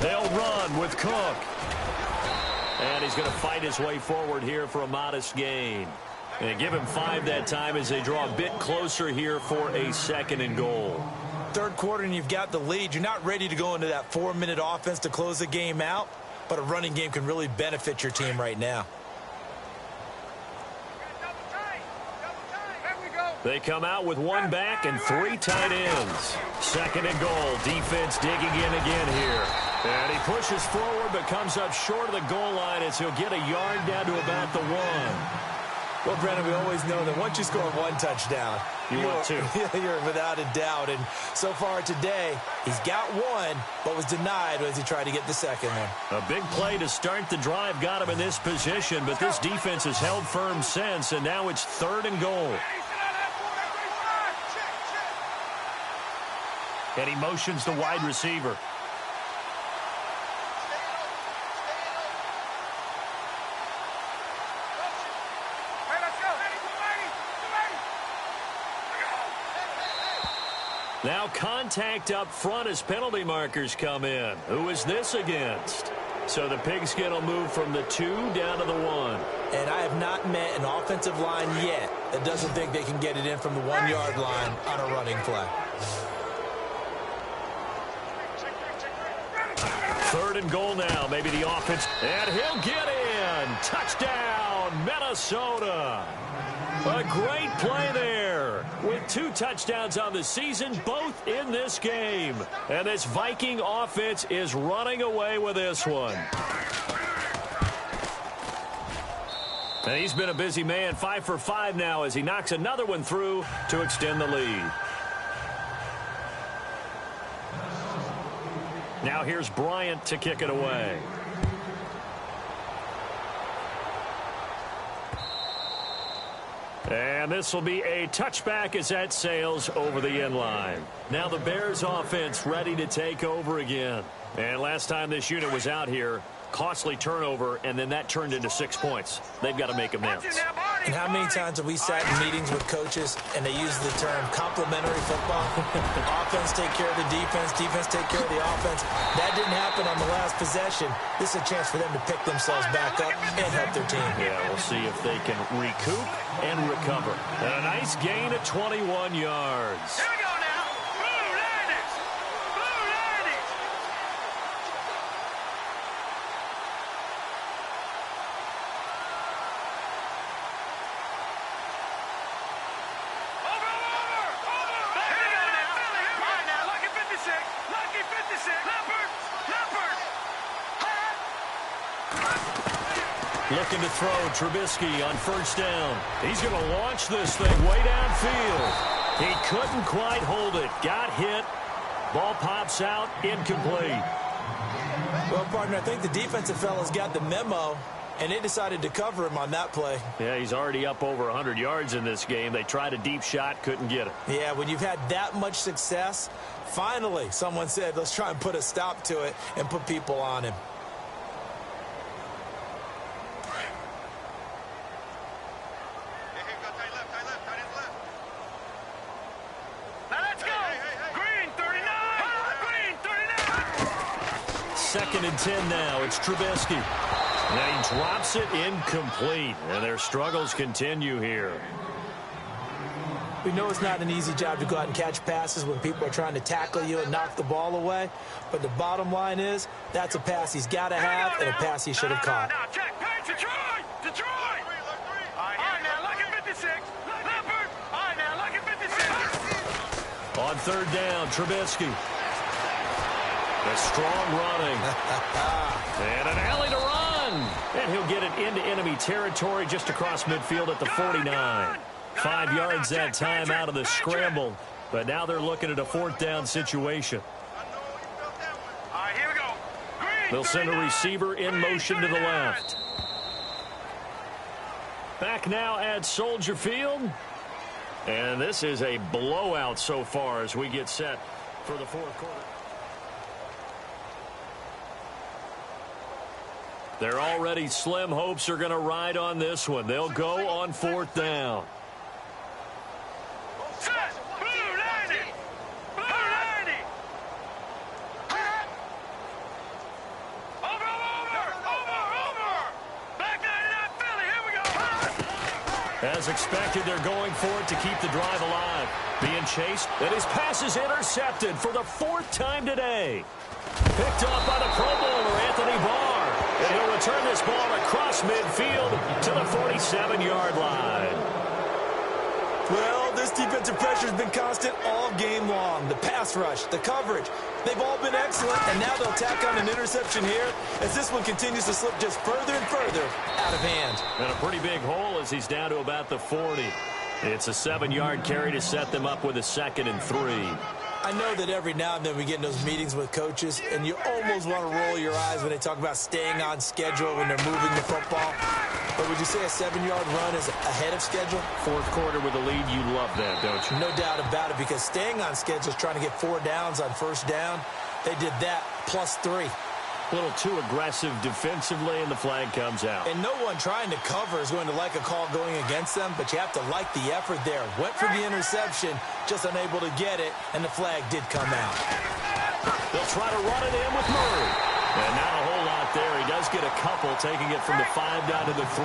They'll run with Cook. And he's going to fight his way forward here for a modest gain. And give him 5 that time as they draw a bit closer here for a 2nd and goal. Third quarter and you've got the lead. You're not ready to go into that 4-minute offense to close the game out, but a running game can really benefit your team right now. They come out with 1 back and 3 tight ends. 2nd and goal. Defense digging in again here. And he pushes forward but comes up short of the goal line as he'll get a yard down to about the 1. Well, Brennan, we always know that once you score 1 touchdown, you're without a doubt. And so far today, he's got 1, but was denied as he tried to get the 2nd one. A big play to start the drive got him in this position, but this defense has held firm since, and now it's 3rd and goal. And he motions the wide receiver. Now contact up front as penalty markers come in. Who is this against? So the pigskin will move from the 2 down to the 1. And I have not met an offensive line yet that doesn't think they can get it in from the 1-yard line on a running play. 3rd and goal now. Maybe the offense. And he'll get in. Touchdown, Minnesota. A great play there. With 2 touchdowns on the season, both in this game. And this Viking offense is running away with this one. And he's been a busy man. 5 for 5 now as he knocks another one through to extend the lead. Now here's Bryant to kick it away. And this will be a touchback as that sails over the end line. Now the Bears offense ready to take over again. And last time this unit was out here, costly turnover, and then that turned into 6 points. They've got to make amends. And how many times have we sat in meetings with coaches and they use the term complementary football? Offense take care of the defense, defense take care of the offense. That didn't happen on the last possession. This is a chance for them to pick themselves back up and help their team. Yeah, we'll see if they can recoup and recover. And a nice gain of 21 yards. Here we go now. Blue Landers. Blue Landers. Over. Here we go now. All right now. Lucky 56. Lucky 56. Leopard. Looking to throw. Trubisky on 1st down. He's going to launch this thing way downfield. He couldn't quite hold it. Got hit. Ball pops out. Incomplete. Well, partner, I think the defensive fellas got the memo, and they decided to cover him on that play. Yeah, he's already up over 100 yards in this game. They tried a deep shot, couldn't get it. Yeah, when you've had that much success, finally someone said, let's try and put a stop to it and put people on him. Second and 10 now. It's Trubisky. And he drops it incomplete. And their struggles continue here. We know it's not an easy job to go out and catch passes when people are trying to tackle you and knock the ball away. But the bottom line is, that's a pass he's got to have and a pass he should have caught. Now, check. Pass, Detroit. All right, now, lucky 56. Leopard. All right, now, lucky 56. On 3rd down, Trubisky. A strong running. And an alley to run. And he'll get it into enemy territory just across midfield at the 49. 5 yards that time out of the scramble. But now they're looking at a 4th down situation. All right, here we go. They'll send a receiver in motion to the left. Back now at Soldier Field. And this is a blowout so far as we get set for the 4th quarter. Their already slim hopes are going to ride on this one. They'll go on 4th down. Set. Blue 90. Blue 90. Over. Back 99 Philly. Here we go. As expected, they're going for it to keep the drive alive. Being chased, and his pass is intercepted for the 4th time today. Picked up by the Pro Bowler, Anthony Barr. And he'll return this ball across midfield to the 47-yard line. Well, this defensive pressure has been constant all game long. The pass rush, the coverage, they've all been excellent, and now they'll tack on an interception here as this one continues to slip just further and further out of hand. And a pretty big hole as he's down to about the 40. It's a 7-yard carry to set them up with a 2nd and 3. I know that every now and then we get in those meetings with coaches, and you almost want to roll your eyes when they talk about staying on schedule when they're moving the football. But would you say a 7-yard run is ahead of schedule? 4th quarter with a lead, you love that, don't you? No doubt about it, because staying on schedule is trying to get 4 downs on 1st down. They did that plus 3. A little too aggressive defensively, and the flag comes out. And no one trying to cover is going to like a call going against them, but you have to like the effort there. Went for the interception, just unable to get it, and the flag did come out. They'll try to run it in with Murray. And not a whole lot there. He does get a couple, taking it from the 5 down to the 3.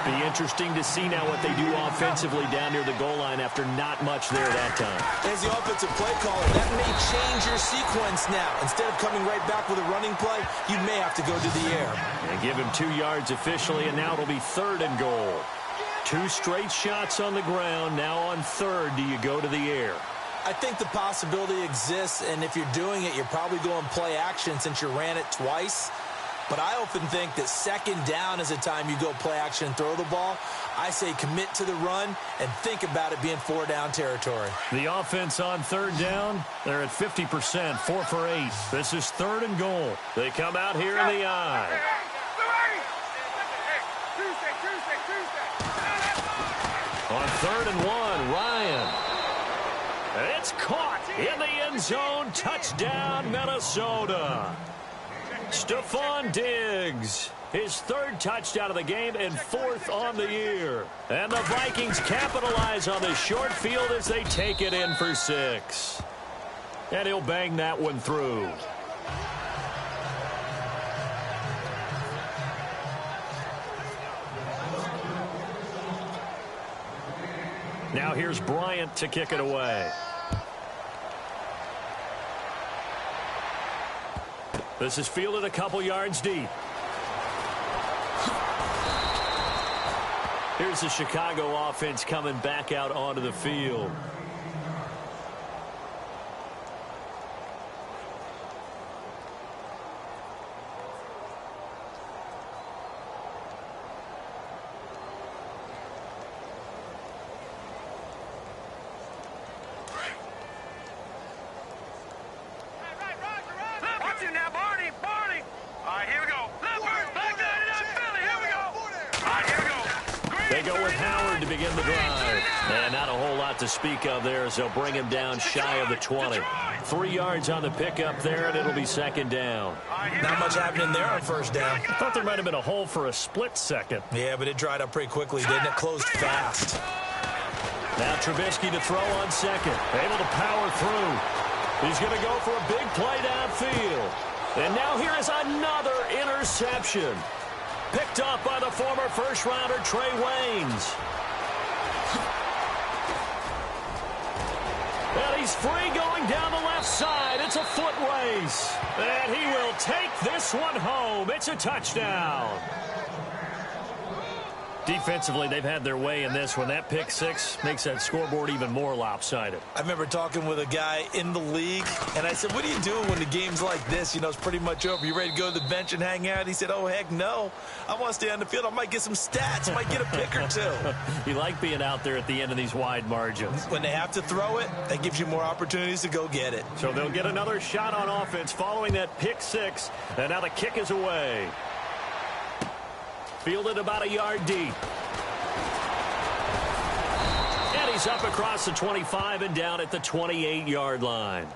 Be interesting to see now what they do offensively down near the goal line after not much there that time. As the offensive play caller, that may change your sequence now. Instead of coming right back with a running play, you may have to go to the air. And give him 2 yards officially, and now it'll be 3rd and goal. 2 straight shots on the ground. Now on 3rd, do you go to the air? I think the possibility exists, and if you're doing it, you're probably going play action since you ran it twice. But I often think that 2nd down is a time you go play action and throw the ball. I say commit to the run and think about it being 4 down territory. The offense on 3rd down, they're at 50%, 4 for 8. This is 3rd and goal. They come out here in the eye. On 3rd and 1, Ryan. It's caught in the end zone. Touchdown, Minnesota. Stephon Diggs, his 3rd touchdown of the game and 4th on the year. And the Vikings capitalize on this short field as they take it in for 6. And he'll bang that one through. Now here's Bryant to kick it away. This is fielded a couple yards deep. Here's the Chicago offense coming back out onto the field. To speak of there as they'll bring him down shy of the 20. 3 yards on the pickup there, and it'll be 2nd down. Not much happening there on 1st down. I thought there might have been a hole for a split second. Yeah, but it dried up pretty quickly, didn't it? Closed fast. Now Trubisky to throw on 2nd. Able to power through. He's going to go for a big play downfield. And now here is another interception. Picked up by the former first-rounder Trey Waynes. And he's free going down the left side. It's a foot race. And he will take this one home. It's a touchdown. Defensively, they've had their way in this one. That pick 6 makes that scoreboard even more lopsided. I remember talking with a guy in the league, and I said, what do you do when the game's like this? You know, it's pretty much over. You ready to go to the bench and hang out? He said, oh, heck no. I want to stay on the field. I might get some stats. Might get a pick or 2. You like being out there at the end of these wide margins. When they have to throw it, that gives you more opportunities to go get it. So they'll get another shot on offense following that pick 6, and now the kick is away. Fielded about a yard deep. And he's is up across the 25 and down at the 28-yard line.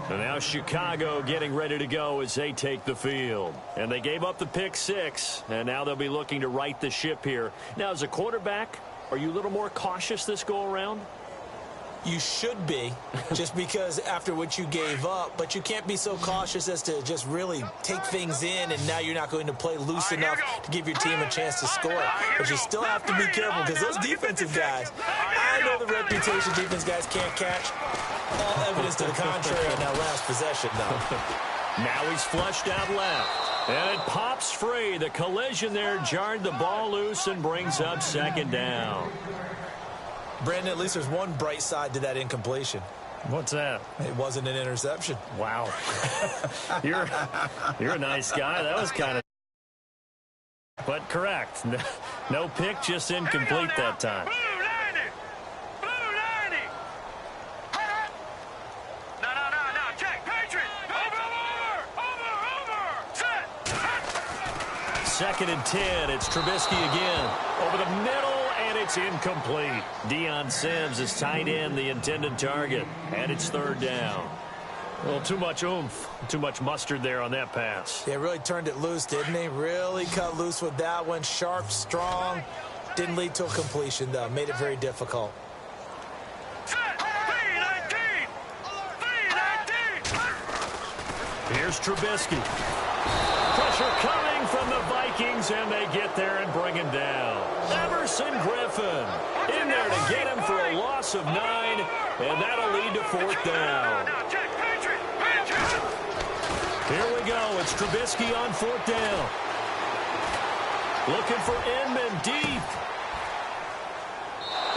And now Chicago getting ready to go as they take the field. And they gave up the pick 6, and now they'll be looking to right the ship here. Now, as a quarterback, are you a little more cautious this go-around? You should be, just because after what you gave up, but you can't be so cautious as to just really take things in, and now you're not going to play loose enough to give your team a chance to score. But you still have to be careful, because those defensive guys, I know the reputation defense guys can't catch. All evidence to the contrary on that last possession, though. Now he's flushed out left, and it pops free. The collision there jarred the ball loose and brings up second down. Brandon, at least there's one bright side to that incompletion. What's that? It wasn't an interception. Wow. You're a nice guy. That was kind of... But correct. No pick, just incomplete that time. Blue 90! Blue 90! No. Check. Patriot! Over! Set! 2nd and 10. It's Trubisky again. Over the middle. And it's incomplete. Deion Sims is tight end, the intended target. And it's 3rd down. Well, too much oomph, too much mustard there on that pass. Yeah, really turned it loose, didn't he? Really cut loose with that one. Sharp, strong. Didn't lead to a completion, though. Made it very difficult. Set! 3-19! 3-19! Here's Trubisky. Pressure coming from the Vikings, and they get there and bring him down. Everson Griffin in there to get him for a loss of 9, and that'll lead to 4th down. Here we go. It's Trubisky on 4th down. Looking for Inman deep.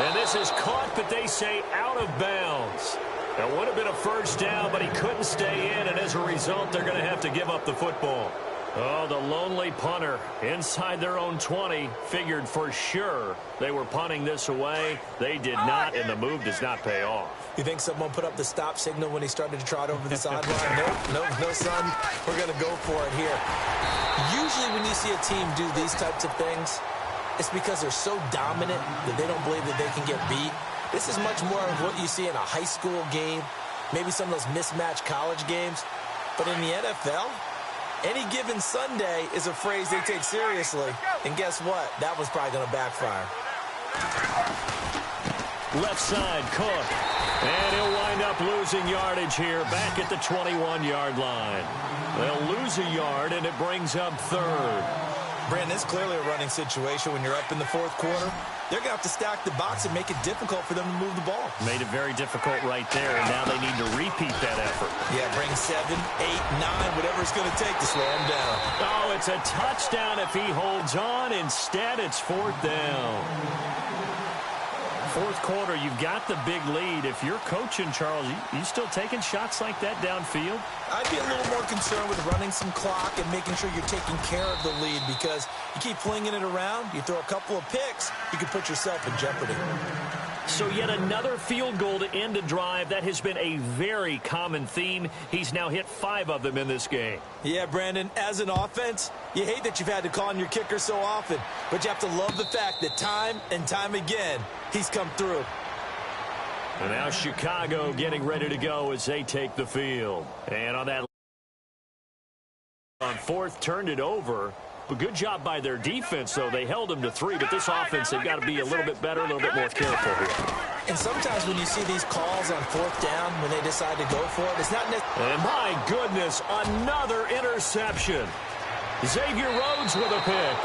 And this is caught, but they say out of bounds. That would have been a 1st down, but he couldn't stay in, and as a result, they're going to have to give up the football. Oh, the lonely punter inside their own 20 figured for sure they were punting this away. They did not, and the move does not pay off. You think someone put up the stop signal when he started to trot over the sideline? No, son. We're going to go for it here. Usually when you see a team do these types of things, it's because they're so dominant that they don't believe that they can get beat. This is much more of what you see in a high school game, maybe some of those mismatched college games. But in the NFL... any given Sunday is a phrase they take seriously. And guess what? That was probably going to backfire. Left side, Cook. And he'll wind up losing yardage here back at the 21-yard line. They'll lose a yard, and it brings up 3rd. Brandon, it's clearly a running situation when you're up in the 4th quarter. They're going to have to stack the box and make it difficult for them to move the ball. Made it very difficult right there, and now they need to repeat that effort. Yeah, bring 7, 8, 9, whatever it's going to take to slow them down. Oh, it's a touchdown if he holds on. Instead, it's 4th down. 4th quarter, you've got the big lead. If you're coaching, Charles, you still taking shots like that downfield? I'd be a little more concerned with running some clock and making sure you're taking care of the lead, because you keep flinging it around, you throw a couple of picks, you can put yourself in jeopardy. So yet another field goal to end a drive. That has been a very common theme. He's now hit 5 of them in this game. Yeah, Brandon, as an offense, you hate that you've had to call on your kicker so often, but you have to love the fact that time and time again, he's come through. And now Chicago getting ready to go as they take the field. And on that on 4th, turned it over. But good job by their defense, though. They held them to 3, but this offense, they've got to be a little bit better, a little bit more careful here. And sometimes when you see these calls on 4th down, when they decide to go for it, it's not necessarily... And my goodness, another interception. Xavier Rhodes with a pick.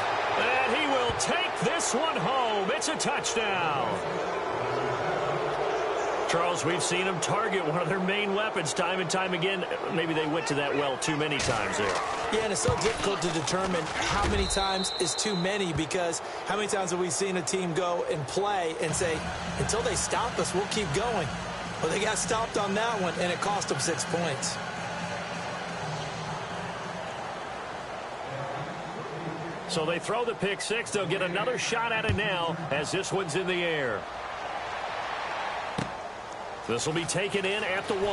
And he will take this one home. It's a touchdown. Charles, we've seen them target one of their main weapons time and time again. Maybe they went to that well too many times there. Yeah, and it's so difficult to determine how many times is too many, because how many times have we seen a team go and play and say, until they stop us, we'll keep going. Well, they got stopped on that one, and it cost them 6 points. So they throw the pick 6. They'll get another shot at it now as this one's in the air. This will be taken in at the 1.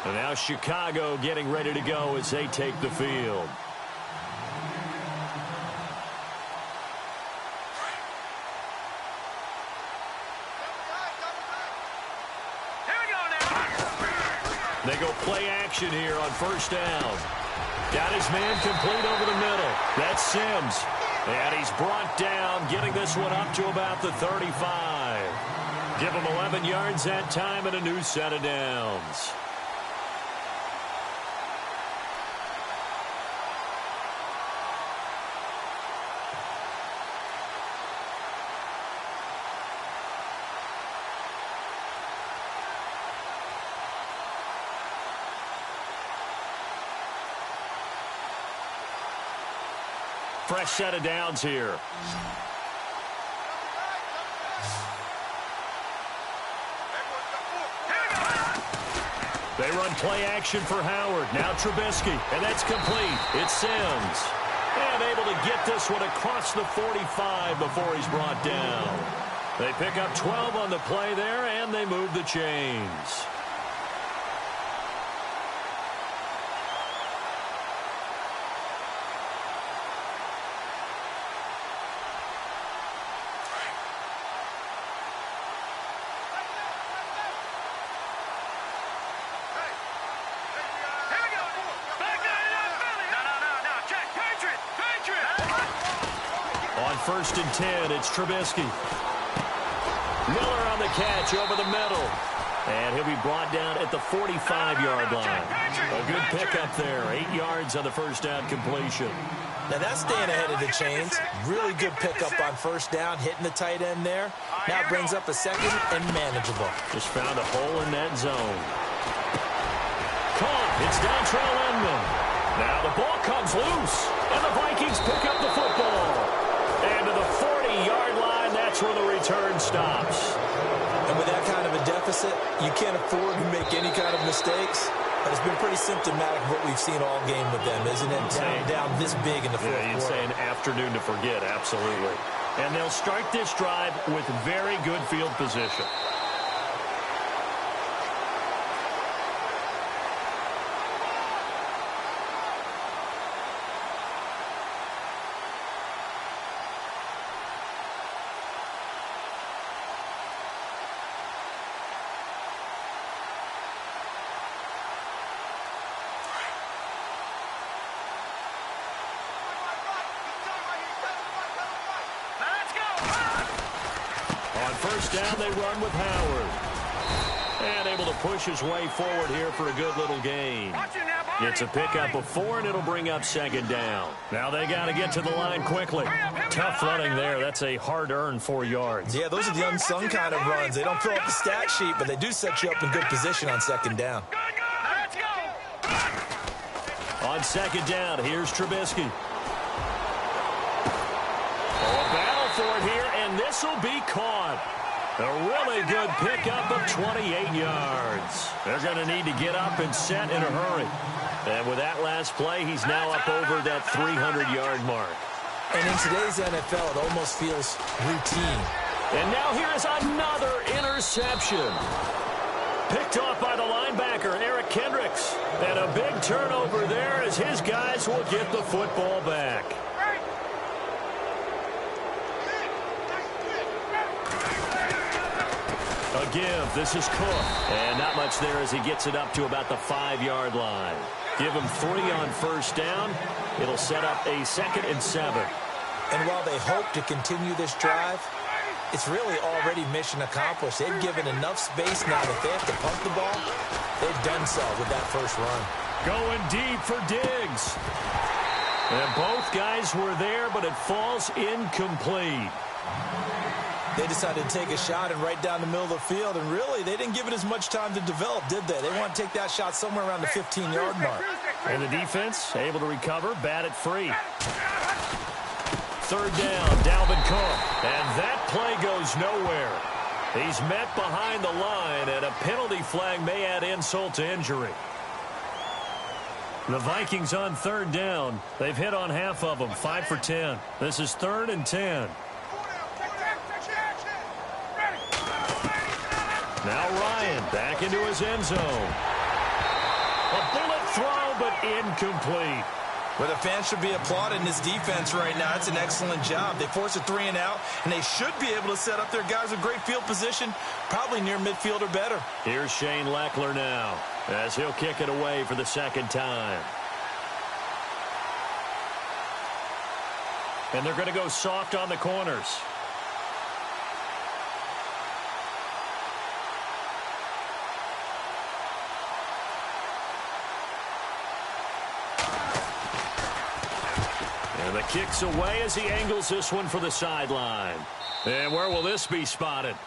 And now Chicago getting ready to go as they take the field. They go play action here on first down. Got his man complete over the middle. That's Sims. And he's brought down, getting this one up to about the 35. Give him 11 yards that time and a new set of downs. Fresh set of downs here. They run play action for Howard. Now Trubisky, and that's complete. It's Sims. And able to get this one across the 45 before he's brought down. They pick up 12 on the play there, and they move the chains. First and 10, it's Trubisky. Miller on the catch over the middle. And he'll be brought down at the 45-yard line. A good pickup there. 8 yards on the first down completion. Now that's staying ahead of the chains. Really good pickup on first down, hitting the tight end there. Now brings up a second and manageable. Just found a hole in that zone. Caught. It's Dontrell Inman. Now the ball comes loose, and the Vikings pick up the football. And to the 40-yard line, that's where the return stops. And with that kind of a deficit, you can't afford to make any kind of mistakes. But it's been pretty symptomatic of what we've seen all game with them, isn't it? Down this big in the fourth quarter. You'd say an afternoon to forget, absolutely. And they'll start this drive with very good field position. First down, they run with Howard. And able to push his way forward here for a good little gain. It's a pickup of 4, and it'll bring up second down. Now they got to get to the line quickly. Tough running there. That's a hard-earned 4 yards. Yeah, those are the unsung kind of runs. They don't fill up the stat sheet, but they do set you up in good position on second down. On second down, here's Trubisky. A battle for it here, and this will be caught. A really good pickup of 28 yards. They're going to need to get up and set in a hurry. And with that last play, he's now up over that 300-yard mark. And in today's NFL, it almost feels routine. And now here is another interception. Picked off by the linebacker, Eric Kendricks. And a big turnover there as his guys will get the football back. A give. This is Cook. And not much there as he gets it up to about the 5-yard line. Give him 3 on first down. It'll set up a 2nd and 7. And while they hope to continue this drive, it's really already mission accomplished. They've given enough space now that they have to pump the ball. They've done so with that first run. Going deep for Diggs. And both guys were there, but it falls incomplete. They decided to take a shot and right down the middle of the field, and really, they didn't give it as much time to develop, did they? They want to take that shot somewhere around the 15-yard mark. And the defense able to recover, bat it free. Third down, Dalvin Cook. And that play goes nowhere. He's met behind the line, and a penalty flag may add insult to injury. The Vikings on third down. They've hit on half of them, 5 for 10. This is 3rd and 10. Now Ryan back into his end zone. A bullet throw, but incomplete. Well, the fans should be applauding this defense right now. It's an excellent job. They force a 3 and out, and they should be able to set up their guys with great field position, probably near midfield or better. Here's Shane Leckler now as he'll kick it away for the second time. And they're going to go soft on the corners. And the kick's away as he angles this one for the sideline. And where will this be spotted?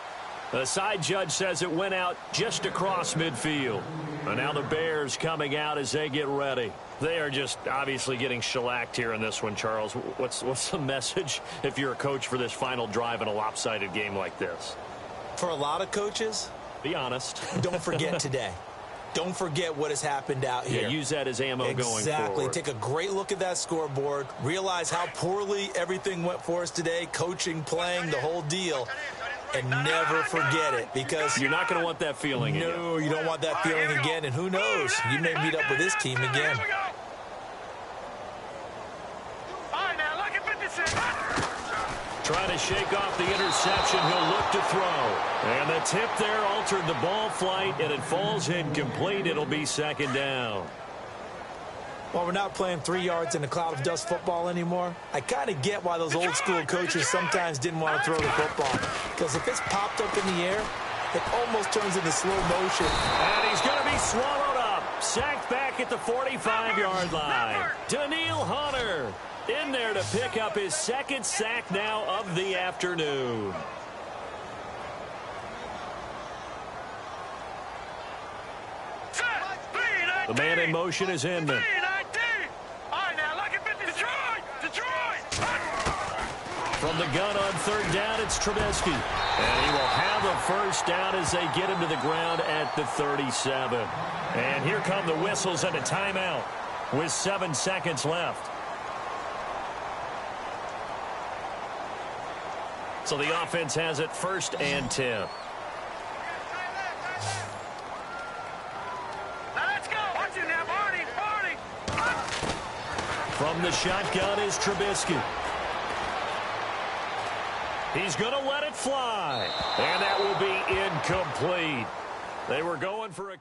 The side judge says it went out just across midfield. And now the Bears coming out as they get ready. They are just obviously getting shellacked here in this one, Charles. What's the message if you're a coach for this final drive in a lopsided game like this? For a lot of coaches, be honest. Don't forget today. Don't forget what has happened out here. Yeah, use that as ammo going forward. Exactly. Take a great look at that scoreboard. Realize how poorly everything went for us today. Coaching, playing, the whole deal. And never forget it, because you're not going to want that feeling again. No, you don't want that feeling again. And who knows? You may meet up with this team again. Trying to shake off the interception. He'll look to throw. And the tip there altered the ball flight, and it falls incomplete. It'll be second down. Well, we're not playing 3 yards in a cloud of dust football anymore. I kind of get why those old school coaches sometimes didn't want to throw the football. Because if it's popped up in the air, it almost turns into slow motion. And he's going to be swallowed up. Sacked back at the 45-yard line. Daniil Hunter in there to pick up his second sack now of the afternoon. The man in motion is Inman. From the gun on third down, it's Trubisky. And he will have a first down as they get him to the ground at the 37. And here come the whistles and a timeout with 7 seconds left. So the offense has it 1st and 10. From the shotgun is Trubisky. He's going to let it fly. And that will be incomplete. They were going for a